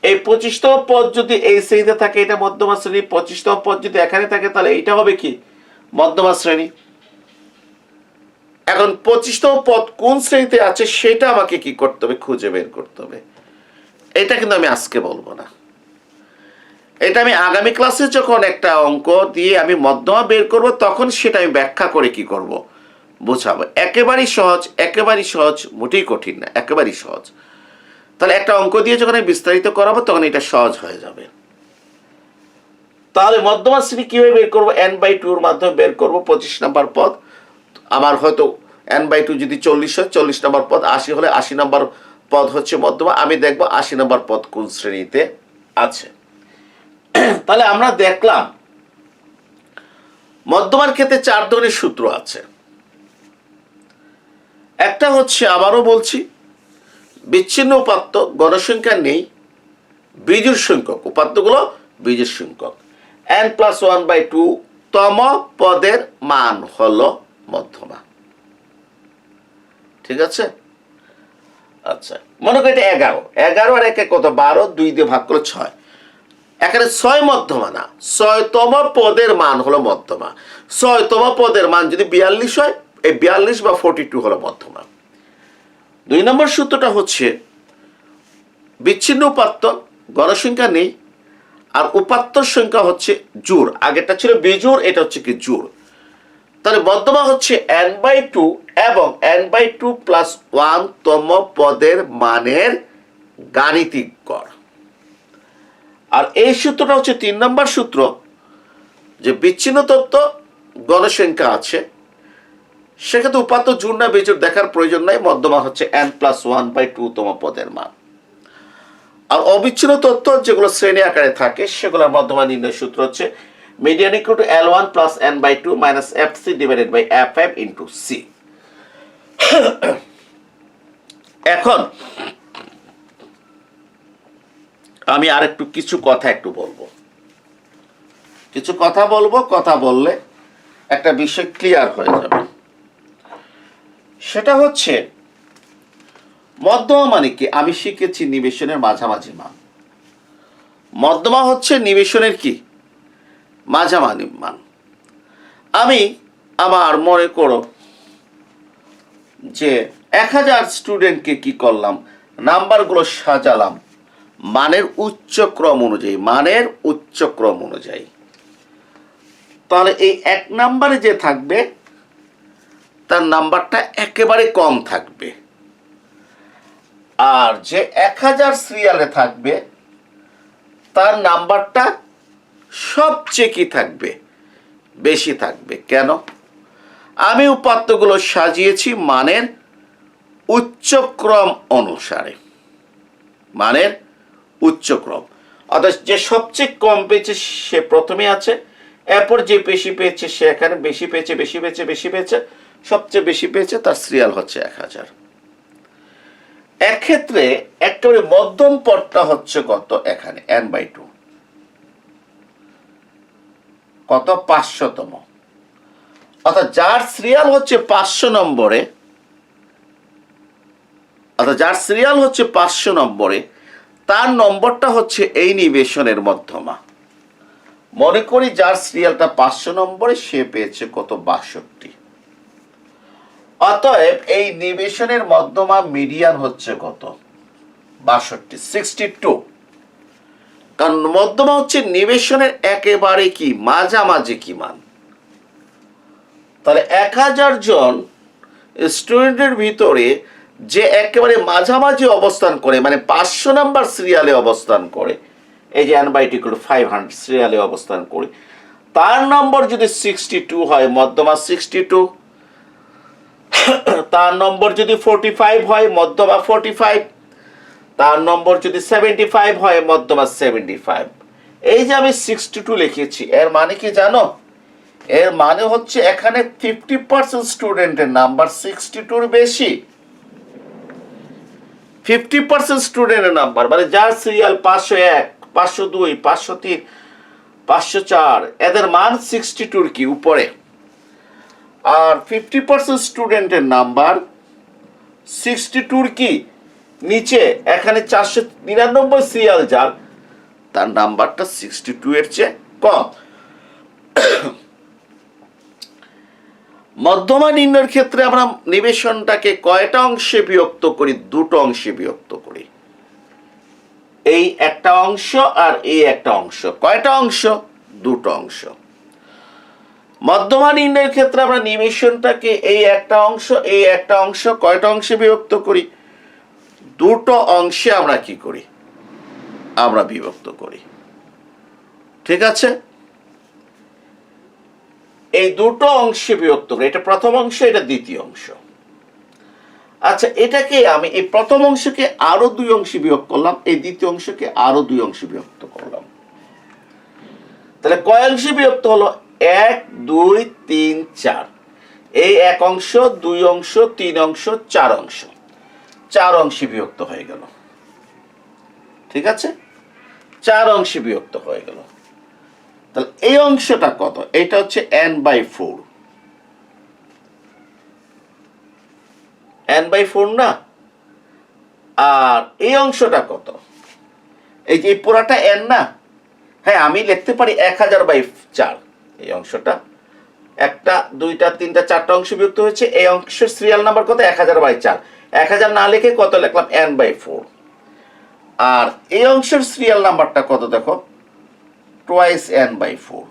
এই 25তম পদ যদি এই শ্রেণীতে থাকে, এটা মধ্যমা শ্রেণী। 25তম পদ যদি এখানে থাকে, তাহলে এইটা হবে কি? মধ্যমা শ্রেণী। এখন 25তম পদ কোন শ্রেণীতে আছে সেটা আমাকে কি করতে হবে? খুঁজে বের করতে হবে। এটা কিন্তু আমি আজকে বলবো না, এটা আমি আগামী ক্লাসে যখন একটা অঙ্ক দিয়ে আমি মধ্যমা বের করব, তখন সেটা আমি ব্যাখ্যা করে কি করব? বোঝাবো। একেবারেই সহজ, মোটেই কঠিন না, একেবারেই সহজ। তাহলে একটা অঙ্ক দিয়ে যখন আমি বিস্তারিত করাবো তখন এটা সহজ হয়ে যাবে। তাহলে মধ্যমা শ্রেণী কিভাবে বের করবো? n/2 এর মাধ্যমে বের করবো 25 নম্বর পদ। আমার হয়তো n/2 যদি 40 হয় 40 নম্বর পদ, 80 হলে 80 নম্বর পদ হচ্ছে মধ্যমা। আমি দেখবো 80 নম্বর পদ কোন শ্রেণীতে আছে। তাহলে আমরা দেখলাম মধ্যমার ক্ষেত্রে 4 ধরনের সূত্র আছে। একটা হচ্ছে, আবারও বলছি, বিচ্ছিন্ন উপাত্ত, গণসংখ্যা নেই, বিজোড় সংখ্যক, উপাত্তগুলো বিজোড় সংখ্যক, n+1/2 তম পদের মান হলো মধ্যমা। ঠিক আছে? আচ্ছা, মনে করি এটা 11 আর 1 কত? 12, 2 দিয়ে ভাগ করে 6। এখানে 6 মধ্যমা না, 6তম পদের মান হলো মধ্যমা। 6তম পদের মান যদি 42 হয়, এই 42 বা 42 হলো মধ্যমা। 2 নম্বর সূত্রটা হচ্ছে বিচ্ছিন্ন উপাত্ত, গণসংখ্যা নেই, আর উপাত্তর সংখ্যা হচ্ছে জোড়। আগেরটা ছিল বিজোড়, এটা হচ্ছে কি জোড়। তাহলে মধ্যমা হচ্ছে n/2 এবং n/2+1 তম পদের মানের গাণিতিক গড়। আর এই সূত্রটা হচ্ছে 3 নম্বর সূত্র, যে বিচ্ছিন্ন তত্ত্ব, গণসংখ্যা আছে, সেক্ষেত্রে উপাত্ত জোড় না বিজোড় দেখার প্রয়োজন নাই, মধ্যমা হচ্ছে n+1/2 তম পদের মান। আর অবিচ্ছিন্ন তথ্য যেগুলো শ্রেণী আকারে থাকে সেগুলোর মধ্যমা নির্ণয় সূত্র হচ্ছে median equal to L1 + n/2 - fc divided by f(m) * c। এখন আমি আর একটু কিছু কথা বলবো। কথা বললে একটা বিষয় ক্লিয়ার হয়ে যাবে। সেটা হচ্ছে মধ্যমা মানে কি? আমি শিখেছি নিবেশনের মাঝামাঝি মান। মধ্যমা হচ্ছে নিবেশনের কি? মাঝামাঝি মান। আমি আবার মনে করো যে 1000 স্টুডেন্টকে কি করলাম, নাম্বারগুলো সাজালাম মানের উচ্চক্রম অনুযায়ী। তাহলে এই 1 নাম্বারে যে থাকবে তার নাম্বারটা একেবারে কম থাকবে, আর যে 1000 সিরিয়ালে থাকবে তার নাম্বারটা সবচেয়ে কি থাকবে? বেশি থাকবে। কেন? আমি উপাত্তগুলো সাজিয়েছি মানের উচ্চক্রম অনুসারে। অর্থাৎ যে সবচেয়ে কম পেয়েছে সে প্রথমে আছে, এরপর যে বেশি পেয়েছে সে এখানে বেশি পেয়েছে, সবচেয়ে বেশি পেয়েছে তার সিরিয়াল হচ্ছে 1000। এক্ষেত্রে একেবারে মধ্যম পদটা হচ্ছে কত? এখানে n/2 কত? 500তম। অর্থাৎ যার সিরিয়াল হচ্ছে 500 নম্বরে, তার নম্বরটা হচ্ছে এই নিবেশনের মধ্যমা। মনে করি যার সিরিয়ালটা 500 নম্বরে সে পেয়েছে কত? 62। অতএব এই নিবেশনের মধ্যমা মিডিয়ান হচ্ছে কত? 62, 62। কারণ মধ্যমা হচ্ছে নিবেশনের একেবারে কি? মাঝামাঝি কি মান। তাহলে 1000 জন স্টুডেন্টের ভিতরে যে একেবারে মাঝামাঝি অবস্থান করে, মানে 500 নাম্বার সিরিয়ালে অবস্থান করে, এই যে n/2 = 500 সিরিয়ালে অবস্থান করে, তার নম্বর যদি 62 হয়, মধ্যমা 62। তার নম্বর যদি 45 হয়, মধ্যমা 45। তার নম্বর যদি 75 হয়, মধ্যমা 75। এই যে আমি 62 লিখেছি, এর মানে কি জানো? এর মানে হচ্ছে এখানে 50% স্টুডেন্টের নাম্বার 62 বেশি। 50% স্টুডেন্টের নাম্বার মানে যার সিরিয়াল 501, 502, 503, 504, এদের মান 62 কি উপরে। আর 50% স্টুডেন্টের নাম্বার 62 কি নিচে। এখানে 499 সিরিয়াল যার, তার নাম্বারটা 62 এর চেয়ে কম। মধ্যমা নির্ণয়ের ক্ষেত্রে আমরা নিবেশনটাকে কয়টা অংশে বিভক্ত করি? 2টো অংশে বিভক্ত করি। এই একটা অংশ আর এই একটা অংশ। কয়টা অংশ? 2টো অংশ। মধ্যমা নির্ণয়ের ক্ষেত্রে আমরা নিমেষণটাকে এই একটা অংশ কয়টা অংশে বিভক্ত করি? দুটো অংশে আমরা কি করি? আমরা বিভক্ত করি। ঠিক আছে, এই দুটো অংশে বিভক্ত করি। এটা প্রথম অংশ, এটা দ্বিতীয় অংশ। আচ্ছা, এটাকে আমি এই প্রথম অংশকে আরো দুই অংশে বিভক্ত করলাম, এই দ্বিতীয় অংশকে আরো দুই অংশে বিভক্ত করলাম। তাহলে কয় অংশে বিভক্ত হলো? 1 2 3 4। এই এক অংশ, দুই অংশ, তিন অংশ, চার অংশ, চার অংশে বিভক্ত হয়ে গেল। ঠিক আছে, চার অংশে বিভক্ত হয়ে গেল। তাহলে এই অংশটা কত? এটা হচ্ছে n/4, n/4 না? আর এই অংশটা কত? এই যে পুরাটা n না? হ্যাঁ, আমি লিখতে পারি 1000/4। এই অংশটা একটা, দুইটা, তিনটা, চারটা অংশ বিভক্ত হয়েছে। এই অংশের সিরিয়াল নাম্বার কত? 1000/4। 1000 না লিখে কত লিখলাম? n/4। আর এই অংশের সিরিয়াল নাম্বারটা কত দেখো? Twice n/4।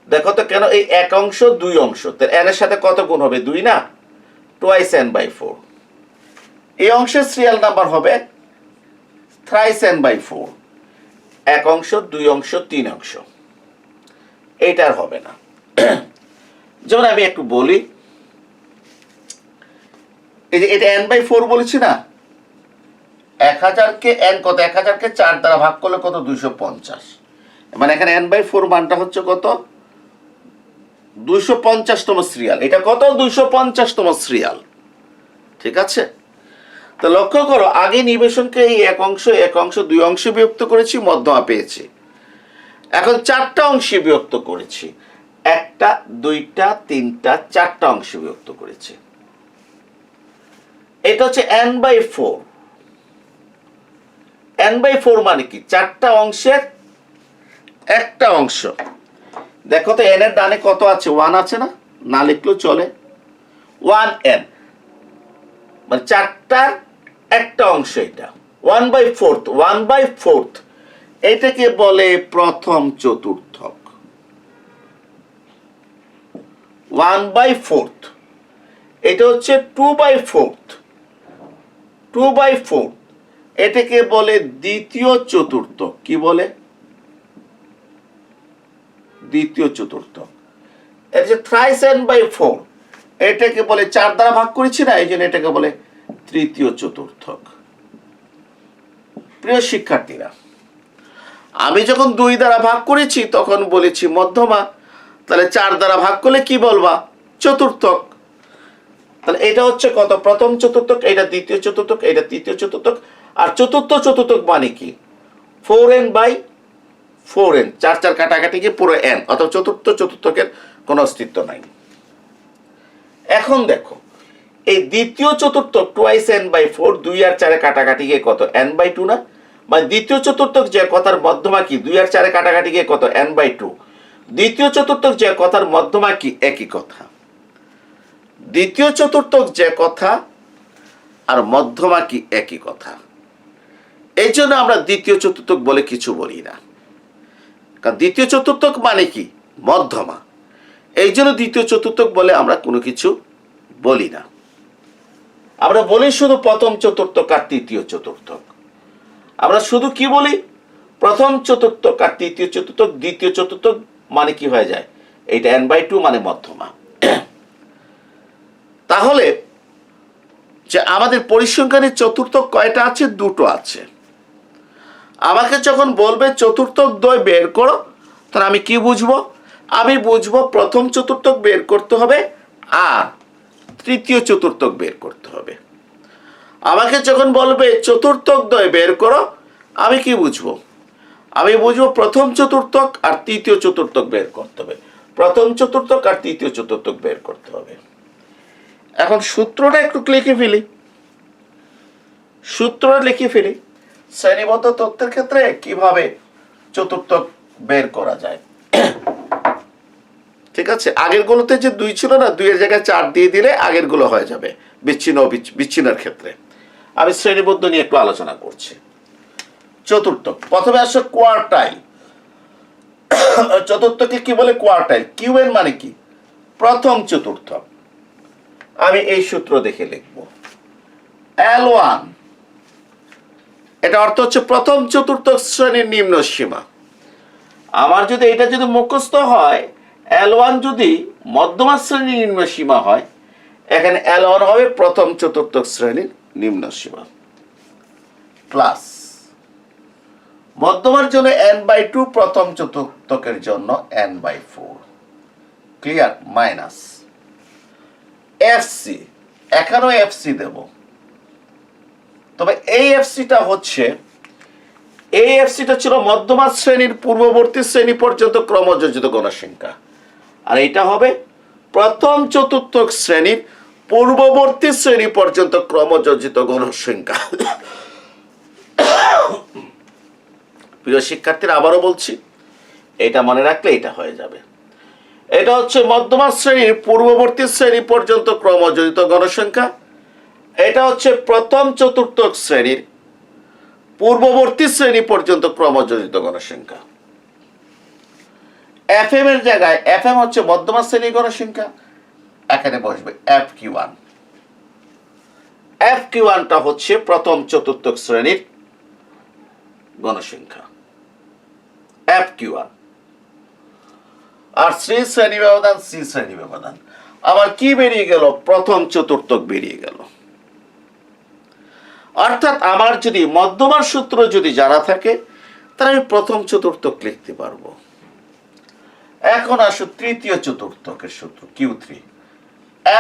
দেখো তো কেন? এই এক অংশ, দুই অংশ, তাহলে n এর সাথে কত গুণ হবে? 2 না? Twice n/4। এই অংশের সিরিয়াল নাম্বার হবে থ্রাইস n/4। এক অংশ, দুই অংশ, তিন অংশ। এইটার হবে না। যেমন আমি একটু বলি, এই যে এটা n/4 বলেছি না? 1000কে n কত? 1000কে 4 দ্বারা ভাগ করলে কত? 250। মানে এখানে n/4 মানটা হচ্ছে কত? 250তম সিরিয়াল। এটা কত? 250তম সিরিয়াল। ঠিক আছে, তো লক্ষ্য করো, আগে নিবেশনকে এই এক অংশ, দুই অংশে বিভক্ত করেছি, মধ্যমা পেয়েছি। এখন চারটা অংশে বিভক্ত করেছি, একটা, দুইটা, তিনটা, চারটা অংশে বিভক্ত করেছি। এটা হচ্ছে n/4। n/4 মানে কি? চারটা অংশের একটা অংশ। দেখো তো n এর ডানে কত আছে? 1 আছে না? না লিখলেও চলে। 1n মানে চারটার একটা অংশ। এটা 1/4। 1/4 এটাকে বলে প্রথম চতুর্থক। 1/4 এটা হচ্ছে 2/4। 2/4 এটাকে বলে দ্বিতীয় চতুর্থক। কি বলে? দ্বিতীয় চতুর্থক। এটা যে থ্রাইস n/4, এটাকে বলে 4 দ্বারা ভাগ করেছি না, এই জন্য এটাকে বলে তৃতীয় চতুর্থক। প্রিয় শিক্ষার্থীরা, আমি যখন 2 দ্বারা ভাগ করেছি তখন বলেছি মধ্যমা, তাহলে 4 দ্বারা ভাগ করলে কি বলবা? চতুর্থক। তাহলে এটা হচ্ছে কত? প্রথম চতুর্থক, এটা দ্বিতীয় চতুর্থক, এটা তৃতীয় চতুর্থক। আর চতুর্থ চতুর্থক মানে কি? 4n/4n। 4 4 কাটাকাটি গিয়ে পুরো n, অথবা চতুর্থ চতুর্থকের কোনো অস্তিত্ব নাই। এখন দেখো, এই দ্বিতীয় চতুর্থক টুয়াইস n/4, 2 আর 4 কাটাকাটি গিয়ে কত? n/2 না? মানে দ্বিতীয় চতুর্থক যে কথার মধ্যমা কি? 2 আর 4 কাটাকাটি গিয়ে কত? n/2। দ্বিতীয় চতুর্থক যে কথার মধ্যমা কি? একই কথা। দ্বিতীয় চতুর্থক যে কথা আর মধ্যমা কি? একই কথা। এই জন্য আমরা দ্বিতীয় চতুর্থক বলে কিছু বলি না, কারণ দ্বিতীয় চতুর্থক মানে কি? মধ্যমা। এই জন্য দ্বিতীয় চতুর্থক বলে আমরা কোনো কিছু বলি না। আমরা বলি শুধু প্রথম চতুর্থক আর তৃতীয় চতুর্থক। আমরা শুধু কি বলি? প্রথম চতুর্থক আর তৃতীয় চতুর্থক। দ্বিতীয় চতুর্থক মানে কি হয়ে যায়? এইটা n/2 মানে মধ্যমা। তাহলে যে আমাদের পরিসংখ্যানের চতুর্থক কয়টা আছে? দুটো আছে। আমাকে যখন বলবে চতুর্থক দ্বয় বের করো, তাহলে আমি কি বুঝবো? আমি বুঝবো প্রথম চতুর্থক বের করতে হবে আর তৃতীয় চতুর্থক বের করতে হবে। আমাকে যখন বলবে চতুর্থক দ্বয় বের করো, আমি কি বুঝবো? আমি বুঝবো প্রথম চতুর্থক আর তৃতীয় চতুর্থক বের করতে হবে। প্রথম চতুর্থক আর তৃতীয় চতুর্থক বের করতে হবে। এখন সূত্রটা একটু লিখে ফেলি। সূত্রটা লিখে ফেলি। শ্রেণীবদ্ধ তথ্যের ক্ষেত্রে কিভাবে চতুর্থক বের করা যায়। ঠিক আছে, আগের গুলোতে যে 2 ছিল না, 2 এর জায়গায় 4 দিয়ে দিলে আগের গুলো হয়ে যাবে বিচ্ছিন্নের ক্ষেত্রে। আমি শ্রেণীবদ্ধ নিয়ে একটু আলোচনা করছি। চতুর্থক প্রথমে আসছে কোয়ার্টাইল। চতুর্থকে কি বলে? কোয়ার্টাইল। কিউ এর মানে কি? প্রথম চতুর্থক। আমি এই সূত্র দেখে লিখব L1, এটা অর্থ হচ্ছে প্রথম চতুর্থক শ্রেণীর নিম্ন সীমা। আমার যদি এটা যদি মুখস্থ হয়, L1 যদি মধ্যমা শ্রেণীর নিম্ন সীমা হয়, এখানে L1 হবে প্রথম চতুর্থক শ্রেণীর নিম্ন সীমা, প্লাস মধ্যমার জন্য n/2, প্রথম চতুর্থকের জন্য n/4, ক্লিয়ার, মাইনাস FC, এখানেও FC দেব। তবে এই এফসিটা হচ্ছে, এই এফসিটা ছিল মধ্যমা শ্রেণীর পূর্ববর্তী শ্রেণী পর্যন্ত ক্রমযোজিত গণসংখ্যা, আর এটা হবে প্রথম চতুর্থক শ্রেণীর পূর্ববর্তী শ্রেণী পর্যন্ত ক্রমযোজিত গণসংখ্যা। প্রিয় শিক্ষার্থীরা, আবারও বলছি, এটা মনে রাখলে এটা হয়ে যাবে। এটা হচ্ছে মধ্যমা শ্রেণীর পূর্ববর্তী শ্রেণী পর্যন্ত ক্রমযোজিত গণসংখ্যা, এটা হচ্ছে প্রথম চতুর্থক শ্রেণীর পূর্ববর্তী শ্রেণী পর্যন্ত ক্রমযোজিত গণসংখ্যা। এফএম এর জায়গায়, এফএম হচ্ছে মধ্যমা শ্রেণীর গণসংখ্যা, এখানে বসবে FQ1। FQ1টা হচ্ছে প্রথম চতুর্থক শ্রেণীর গণসংখ্যা, FQ1। আর সি শ্রেণী ব্যবধান, সি শ্রেণী ব্যবধান। আবার কি বেরিয়ে গেল? প্রথম চতুর্থক বেরিয়ে গেল। অর্থাৎ আমার যদি মধ্যমার সূত্র যদি জানা থাকে, তাহলে আমি প্রথম চতুর্থক লিখতে পারবো। এখন আসো তৃতীয় চতুর্থকের সূত্র, Q3।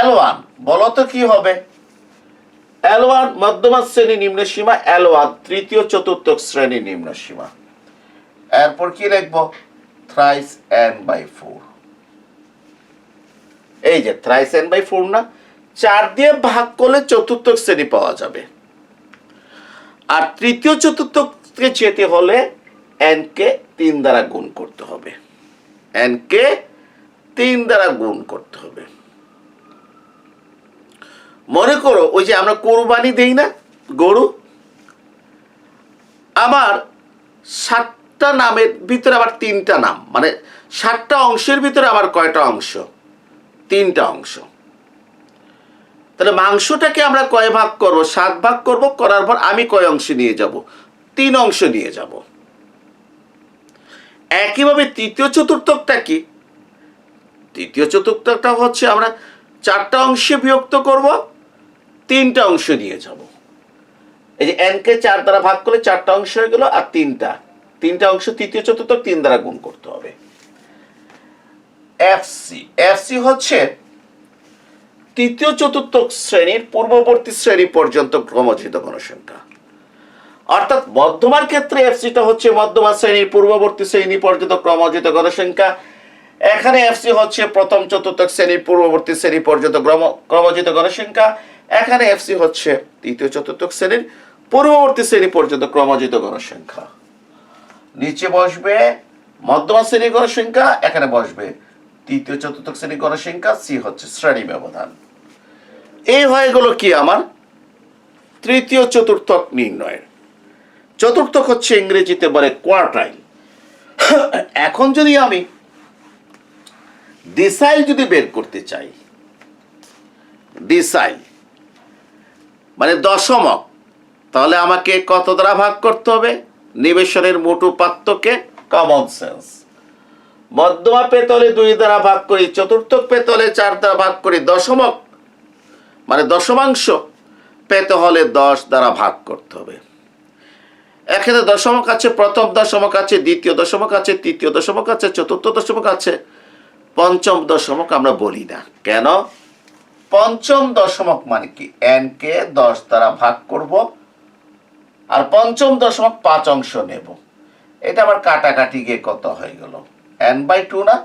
L1 বলতো কি হবে? L1 মধ্যমা শ্রেণী নিম্ন সীমা, L1 তৃতীয় চতুর্থক শ্রেণী নিম্ন সীমা। এরপর কি লিখবো? Thrice n/4। এই যে থ্রাইস n/4 না, 4 দিয়ে ভাগ করলে চতুর্থক শ্রেণী পাওয়া যাবে। আর তৃতীয় চতুর্থকে যেতে হলে n কে 3 দ্বারা গুণ করতে হবে, n কে 3 দ্বারা গুণ করতে হবে। মনে করো ওই যে আমরা কোরবানি দেই না, গরু, আমার 7টা নামের ভিতরে আবার 3টা নাম, মানে 7টা অংশের ভিতরে আবার কয়টা অংশ? 3টা অংশ। তাহলে মাংসটাকে আমরা কয় ভাগ করব? 7 ভাগ করব। করার পর আমি কয় অংশ নিয়ে যাব? 3 অংশ নিয়ে যাব। একইভাবে তৃতীয় চতুর্থকটা কি? তৃতীয় চতুর্থকটা হচ্ছে আমরা 4টা অংশে বিভক্ত করব, 3টা অংশ নিয়ে যাব। এই যে n কে 4 দ্বারা ভাগ করলে 4টা অংশ হয়ে গেল, আর 3টা অংশ তৃতীয় চতুর্থক 3 দ্বারা গুণ করতে হবে। এফসি হচ্ছে তৃতীয় চতুর্থক শ্রেণীর পূর্ববর্তী শ্রেণী পর্যন্ত ক্রমযোজিত গণসংখ্যা। অর্থাৎ মধ্যমার ক্ষেত্রে এফসিটা হচ্ছে মধ্যমা শ্রেণীর পূর্ববর্তী শ্রেণী পর্যন্ত ক্রমযোজিত গণসংখ্যা। এখানে এফসি হচ্ছে প্রথম চতুর্থক শ্রেণীর পূর্ববর্তী শ্রেণী পর্যন্ত ক্রমযোজিত গণসংখ্যা। এখানে এফসি হচ্ছে তৃতীয় চতুর্থক শ্রেণীর পূর্ববর্তী শ্রেণী পর্যন্ত ক্রমযোজিত গণসংখ্যা। নিচে বসবে মধ্যমা শ্রেণীর গণসংখ্যা, এখানে বসবে তৃতীয় চতুর্থক শ্রেণীর গণসংখ্যা, সি হচ্ছে শ্রেণী ব্যবধান। এই হয়ে গেল কি আমার তৃতীয় চতুর্থক নির্ণয়ের। চতুর্থক হচ্ছে ইংরেজিতে বলে কোয়ার্টাইল। এখন যদি আমি ডিসাইল যদি বের করতে চাই, ডিসাইল মানে দশমক, তাহলে আমাকে কত দ্বারা ভাগ করতে হবে? নিবেশনের মোট উপাত্তকে, কমন সেন্স। মধ্যমা পেতে হলে 2 দ্বারা ভাগ করি, চতুর্থক পেতে হলে 4 দ্বারা ভাগ করি, দশমক মানে দশমাংশ পেতে হলে 10 দ্বারা ভাগ করতে হবে। এখানে দশমক আছে, প্রথম দশমক আছে, দ্বিতীয় দশমক আছে, তৃতীয় দশমক আছে, চতুর্থ দশমক আছে, পঞ্চম দশমক আমরা বলি না। কেন? পঞ্চম দশমক মানে কি? n কে 10 দ্বারা ভাগ করব, আর পঞ্চম দশমক 5 অংশ নেব। এটা আবার কাটাকাটি গিয়ে কত হয়ে গেল? n/2 না?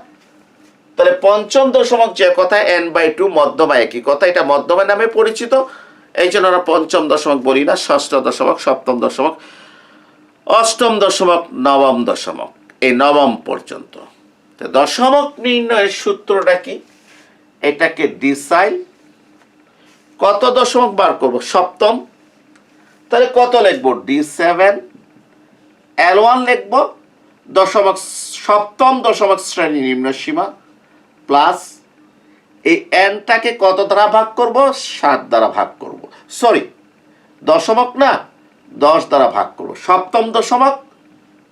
তাহলে পঞ্চম দশমক যে কথা, n/2 মধ্যমা একই কথা, এটা মধ্যমা নামে পরিচিত, এই জন্য আমরা পঞ্চম দশমক বলি না। ষষ্ঠ দশমক, সপ্তম দশমক, অষ্টম দশমক, নবম দশমক, এই নবম পর্যন্ত। দশমক নির্ণয়ের সূত্রটা কি? এটাকে ডিসাইল, কত দশমক বার করব? সপ্তম। তাহলে কত লিখবো? D7 L1 লিখবো, দশমিক সপ্তম দশমিক শ্রেণী নিম্ন সীমা প্লাস এই এনটাকে কত দ্বারা ভাগ করব? 7 দ্বারা ভাগ করব। সরি, দশমিক না, 10 দ্বারা ভাগ করব। সপ্তম দশমিক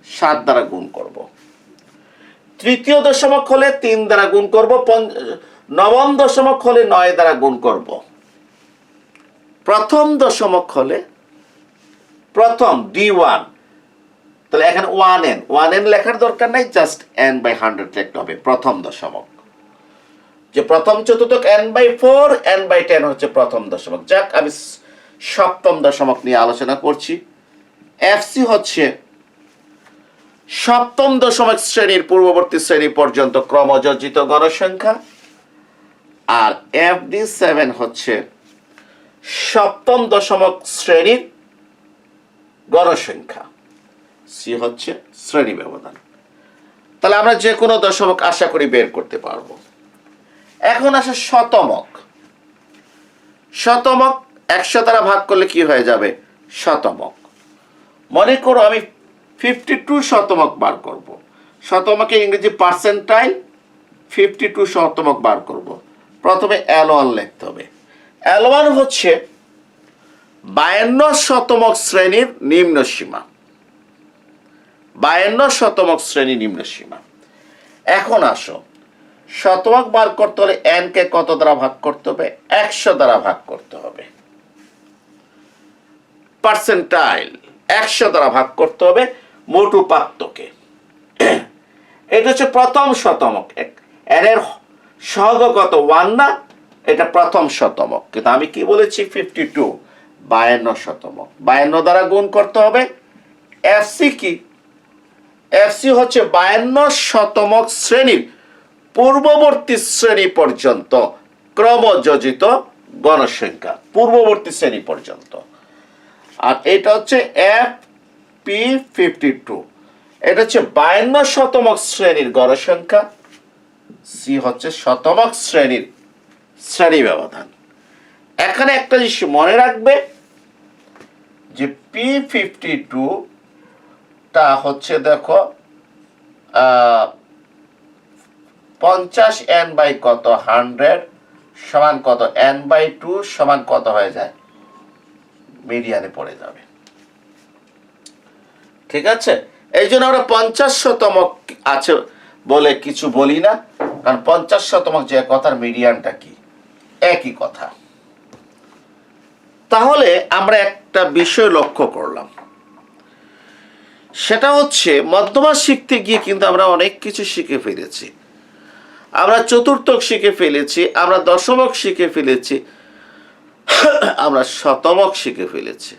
7 দ্বারা গুণ করব। তৃতীয় দশমিক হলে 3 দ্বারা গুণ করব। নবম দশমিক হলে 9 দ্বারা গুণ করব। প্রথম দশমিক হলে প্রথম D1, তাহলে এখানে 1n লেখার দরকার নাই, জাস্ট n/100 লিখতে হবে। প্রথম দশমিক যে প্রথম চতুর্থক n/4, n/10 হচ্ছে প্রথম দশমিক। যাক, আমি সপ্তম দশমিক নিয়ে আলোচনা করছি। এফসি হচ্ছে সপ্তম দশমিক শ্রেণীর পূর্ববর্তী শ্রেণী পর্যন্ত ক্রমযোজিত গণসংখ্যা, আর FD7 হচ্ছে সপ্তম দশমিক শ্রেণীর গণসংখ্যা। সি হচ্ছে শ্রেণী ব্যবধান। তাহলে আমরা যে কোনো দশমিক আশা করি বের করতে পারবো। এখন আসে শতমক। শতমক 100 দ্বারা ভাগ করলে কি হয়ে যাবে? শতমক। মনে করো আমি 52 শতমক বার করব। শতমকের ইংরেজি পার্সেন্টাইল। 52 শতমক বার করব। প্রথমে L1 লিখতে হবে। L1 হচ্ছে 52 শতমক শ্রেণীর নিম্ন সীমা। 52 শতমক শ্রেণী নিম্ন সীমা। এখন আসো, শতমক বার করতে হলে n কে কত দ্বারা ভাগ করতে হবে? 100 দ্বারা ভাগ করতে হবে। পার্সেন্টাইল 100 দ্বারা ভাগ করতে হবে মোট উপাত্তকে। এটা হচ্ছে প্রথম শতমক। n এর সহগ কত? 1 না? এটা প্রথম শতমক। কিন্তু আমি কি বলেছি? 52, 52 শতমক। 52 দ্বারা গুণ করতে হবে। এফসি কি? এফসি হচ্ছে 52 শতমক শ্রেণীর পূর্ববর্তী শ্রেণী পর্যন্ত ক্রমযোজিত গণসংখ্যা। পূর্ববর্তী শ্রেণী পর্যন্ত। আর এটা হচ্ছে FP52। এটা হচ্ছে 52 শতমক শ্রেণীর গণসংখ্যা। সি হচ্ছে শতমক শ্রেণীর শ্রেণী ব্যবধান। এখানে একটা জিনিস মনে রাখবে যে P52 টা হচ্ছে, দেখো, 50n বাই কত 100 সমান কত n/2 সমান কত হয়ে যায়? মিডিয়ানে পড়ে যাবে। ঠিক আছে, এই জন্য আমরা 50 শতমক আছে বলে কিছু বলি না, কারণ 50 শতমক যে কথার মিডিয়ানটা কি একই কথা। তাহলে আমরা একটা বিষয় লক্ষ্য করলাম, সেটা হচ্ছে মধ্যমা শিখতে গিয়ে কিন্তু আমরা অনেক কিছু শিখে ফেলেছি। আমরা চতুর্থক শিখে ফেলেছি, আমরা দশমক শিখে ফেলেছি, আমরা শতমক শিখে ফেলেছি।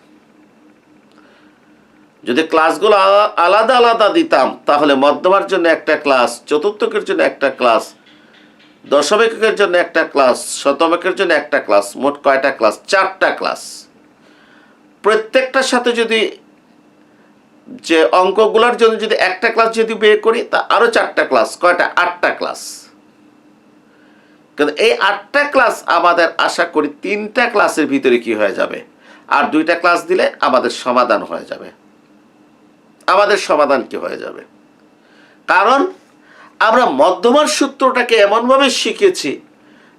যদি ক্লাসগুলো আলাদা আলাদা দিতাম তাহলে মধ্যমার জন্য একটা ক্লাস, চতুর্থকের জন্য একটা ক্লাস, দশমিকের জন্য একটা ক্লাস, শতমিকের জন্য একটা ক্লাস, মোট কয়টা ক্লাস? 4টা ক্লাস। প্রত্যেকটার সাথে যদি যে অঙ্কগুলোর জন্য যদি একটা ক্লাস যদি বের করি তা আরো 4টা ক্লাস, কয়টা? 8টা ক্লাস। কিন্তু এই 8টা ক্লাস আমাদের আশা করি 3টা ক্লাসের ভিতরে কি হয়ে যাবে, আর 2টা ক্লাস দিলে আমাদের সমাধান হয়ে যাবে। আমাদের সমাধান কি হয়ে যাবে? কারণ আমরা মধ্যমার সূত্রটাকে এমনভাবে শিখেছি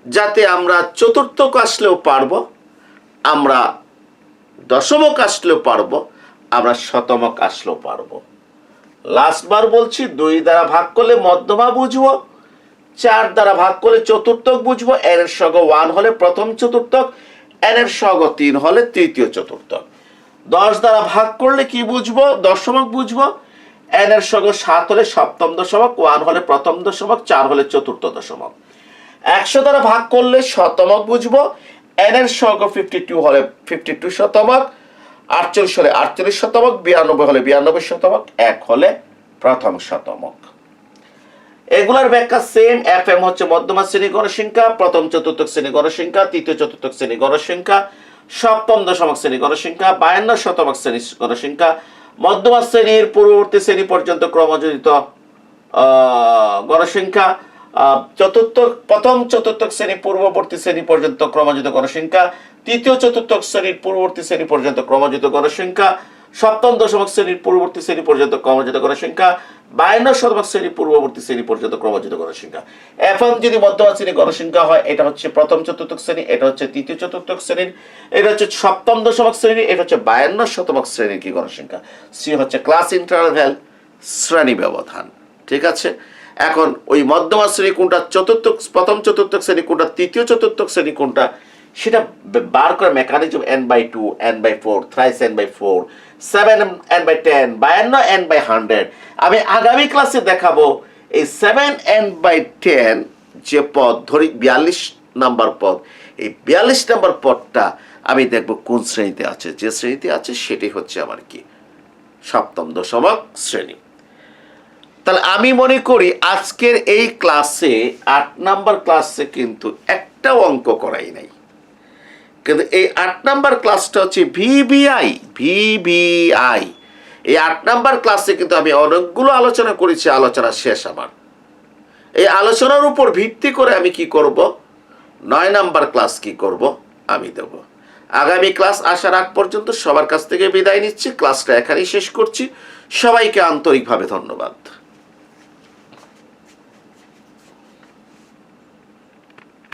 যাতে আমরা চতুর্থক আসলেও পারবো, আমরা দশমক আসলেও পারবো, আমরা শতমক আসলেও পারবো। লাস্টবার বলছি, 2 দ্বারা ভাগ করলে মধ্যমা বুঝবো, 4 দ্বারা ভাগ করলে চতুর্থক বুঝবো। n এর সহগ 1 হলে প্রথম চতুর্থক, n এর সহগ 3 হলে তৃতীয় চতুর্থক। 10 দ্বারা ভাগ করলে কি বুঝবো? দশমক বুঝবো। n এর সহগ 7 হলে সপ্তম দশমক, 1 হলে প্রথম দশমক, 4 হলে চতুর্থ দশমক। 100 দ্বারা ভাগ করলে শতমক বুঝবো। n এর সহগ 52 হলে 52 শতমক, 48 হলে 48 শতমক, 92 হলে 92 শতমক, 1 হলে প্রথম শতমক। এগুলার ব্যাখ্যা সেম। FM হচ্ছে মধ্যমা শ্রেণী গণসংখ্যা, প্রথম চতুর্থক শ্রেণী গণসংখ্যা, তৃতীয় চতুর্থক শ্রেণী গণসংখ্যা, সপ্তম দশমিক শ্রেণী গণসংখ্যা, 52 শতমিক শ্রেণী গণসংখ্যা, মধ্যমা শ্রেণীর পূর্ববর্তী শ্রেণী পর্যন্ত ক্রমযোজিত গণসংখ্যা, প্রথম চতুর্থক শ্রেণী পূর্ববর্তী শ্রেণী পর্যন্ত ক্রমযোজিত গণসংখ্যা, তৃতীয় চতুর্থক শ্রেণীর পূর্ববর্তী শ্রেণী পর্যন্ত ক্রমযোজিত গণসংখ্যা, সপ্তম দশমিক শ্রেণীর পূর্ববর্তী শ্রেণী পর্যন্ত ক্রমজিত গণের সংখ্যা, 52 শতক শ্রেণীর পূর্ববর্তী শ্রেণী পর্যন্ত ক্রমজিত গণের সংখ্যা। এখন যদি মধ্যমা শ্রেণীর গণসংখ্যা হয়, এটা হচ্ছে প্রথম চতুর্থ শ্রেণী, এটা হচ্ছে তৃতীয় চতুর্থ শ্রেণীর, এটা হচ্ছে সপ্তম দশমিক শ্রেণী, এটা হচ্ছে 52 শতক শ্রেণীর কি গণসংখ্যা। সি হচ্ছে ক্লাস ইন্টারভ্যাল, শ্রেণী ব্যবধান। ঠিক আছে, এখন ওই মধ্যমা শ্রেণী কোনটা, প্রথম চতুর্থ শ্রেণী কোনটা, তৃতীয় চতুর্থ শ্রেণী কোনটা, সেটা বার করে mechanism n/2, n/4, thrice n/4, 7n/10, 52 n/100। আমি আগামী ক্লাসে দেখাবো এই 7n/10 যে পদ, ধরি 42 নাম্বার পদ, এই 42 নাম্বার পদটা আমি দেখব কোন শ্রেণীতে আছে। যে শ্রেণীতে আছে সেটাই হচ্ছে আমার কি সপ্তম দশমিক শ্রেণী। তাহলে আমি মনে করি আজকের এই ক্লাসে 8 নাম্বার ক্লাসে কিন্তু একটাও অঙ্ক করাই নাই, কিন্তু এই 8 নাম্বার ক্লাসটা হচ্ছে ভিবিআই। এই 8 নাম্বার ক্লাসে কিন্তু আমি অনেকগুলো আলোচনা করেছি, আলোচনা শেষ আমার। এই আলোচনার উপর ভিত্তি করে আমি কি করব, 9 নাম্বার ক্লাস কি করব আমি দেব। আগামী ক্লাস আসার আগ পর্যন্ত সবার কাছ থেকে বিদায় নিচ্ছি, ক্লাসটা এখানেই শেষ করছি। সবাইকে আন্তরিকভাবে ধন্যবাদ।